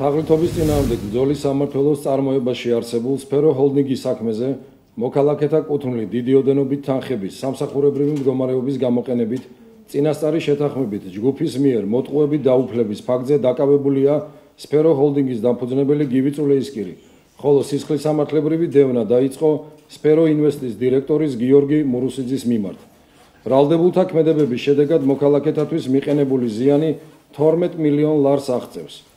თაღლითობის წინააღმდეგ ბრძოლის სამმართველოს წარმოებაში არსებულ სფერო ჰოლდინგის საქმეზე მოქალაქეთა კუთვნილი დიდი ოდენობით თანხების სამსახურებრივი მდგომარეობის გამოყენებით წინასწარი შეთანხმებით ჯგუფის მიერ მოტყუებით დაუფლების ფაქტზე დაკავებულია სფერო ჰოლდინგის დამფუძნებელი გივი წულეისკირი, ხოლო სისხლის სამართლებრივი დევნა დაიწყო სფერო ინვესტის დირექტორის გიორგი მურუსიძის მიმართ. ბრალდებულთა ქმედებების შედეგად მოქალაქეთათვის მიყენებული ზიანი 12 მილიონ ლარს აღწევს.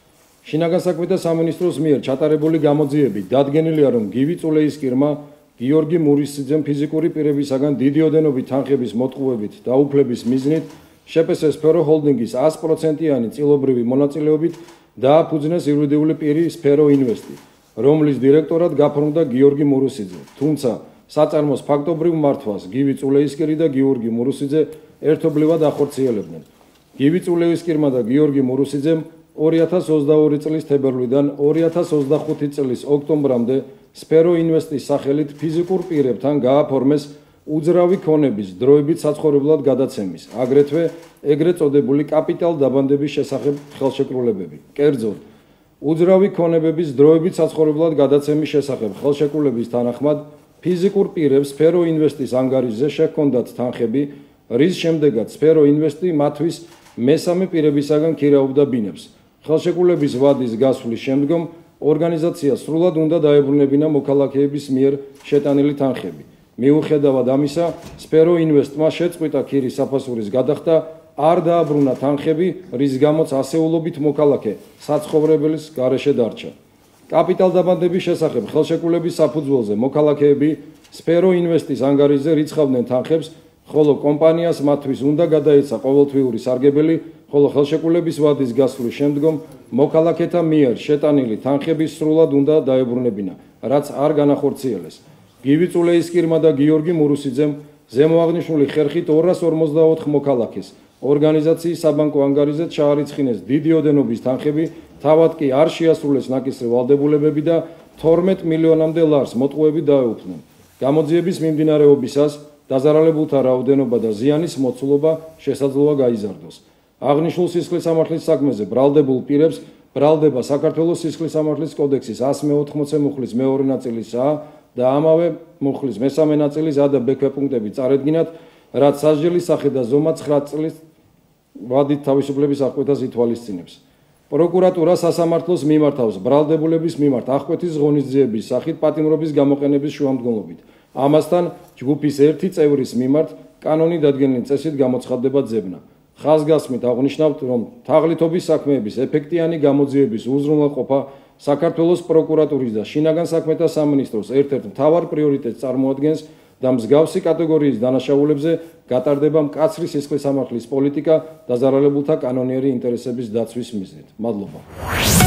შინაგან საქმეთა სამინისტროს მიერ ჩატარებული გამოძიებით დადგენილია, რომ გივი წულეისკირმა გიორგი მურუსიძემ ფიზიკური პირებისაგან დიდი ოდენობით თანხების მოტყუებით დაუფლების მიზნით შპს სფერო ჰოლდინგის 100%-იანი წილობრივი მონაწილეობით დააფუძნეს იურიდიული პირი სფერო ინვესტი, რომლის დირექტორად გაფორმდა გიორგი მურუსიძე, თუმცა საწარმოს ფაქტობრივ მართვას გივი წულეისკირი და გიორგი მურუსიძე ერთობლივად ახორციელებდნენ. გივი წულეისკირმა და გიორგი მურუსიძემ 2022 წლის თებერვლიდან 2025 წლის ოქტომბრამდე სფერო ინვესტის სახელით ფიზიკურ პირებთან გააფორმეს უძრავი ქონების დროებით საცხოვრებლად გადაცემის, აგრეთვე ეგრეთ წოდებული კაპიტალ დაბანდების შესახებ ხელშეკრულებები. კერძოდ, უძრავი ქონებების დროებით საცხოვრებლად გადაცემის შესახებ ხელშეკრულების თანახმად ფიზიკურ პირებს სფერო ინვესტის ანგარიშზე შეჰქონდათ თანხები, რის შემდეგაც სფერო ინვესტი მათთვის მესამე პირებისაგან ქირაობდა ბინებს. ხელშეკრულების ვადის გასვლის შემდგომ ორგანიზაციას სრულად უნდა დაებრუნებინა მოქალაქეების მიერ შეტანილი თანხები. მიუხედავად ამისა, სფერო ინვესტმა შეწყვიტა ქირის საფასურის გადახდა, არ დააბრუნა თანხები, რის გამოც ასეულობით მოქალაქე საცხოვრებელის გარეშე დარჩა. კაპიტალ დაბანდების შესახებ ხელშეკრულების საფუძველზე მოქალაქეები სფერო ინვესტის ანგარიშზე რიცხავდნენ თანხებს, ხოლო კომპანიას მათთვის უნდა გადაეცა ყოველთვიური სარგებელი, ხოლო ხელშეკრულების ვადის გასვლის შემდგომ მოქალაქეთა მიერ შეტანილი თანხები სრულად უნდა დაებრუნებინა, რაც არ განახორციელეს. გივი წულეისკირმა და გიორგი მურუსიძემ ზემოაღნიშნული ხერხით 254 მოქალაქეს ორგანიზაციის საბანკო ანგარიშზე ჩაარიცხინეს დიდი ოდენობის თანხები, თავად კი არ შეასრულეს ნაკისრი ვალდებულებები და 12 მილიონამდე ლარს მოტყუებით დაეუფლნენ. გამოძიების მიმდინარეობისას დაზარალებულთა რაოდენობა და ზიანის მოცულობა შესაძლოა გაიზარდოს. აღნიშნულ სისხლის სამართლის საქმეზე ბრალდებულ პირებს ბრალდება საქართველოს სისხლის სამართლის კოდექსის 180 მუხლის მეორე ნაწილის A და ამავე მუხლის მესამე ნაწილის A და B ქვეპუნქტები წარედგინათ, რაც სასჯელის სახე და ზომა 9 წლის ვადით თავისუფლების აღკვეთას ითვალისწინებს. პროკურატურა სასამართლოს მიმართავს ბრალდებულების მიმართ აღკვეთის ღონისძიების სახით პატიმრობის გამოყენების შუამდგომლობით. ამასთან ჯგუფის ერთი წევრის მიმართ კანონი დადგენილი წესით გამოცხადდება ძებნა. ხაზგასმით აღნიშნავთ, რომ თაღლითობის საქმეების ეფექტიანი გამოძიების უზრუნველყოფა საქართველოს პროკურატურის და შინაგან საქმეთა სამინისტროს ერთ-ერთ მთავარ პრიორიტეტს წარმოადგენს და მსგავსი კატეგორიის დანაშაულებზე გატარდება მკაცრი სისხლის სამართლის პოლიტიკა დაზარალებულთა კანონიერი ინტერესების დაცვის მიზნით. მადლობა.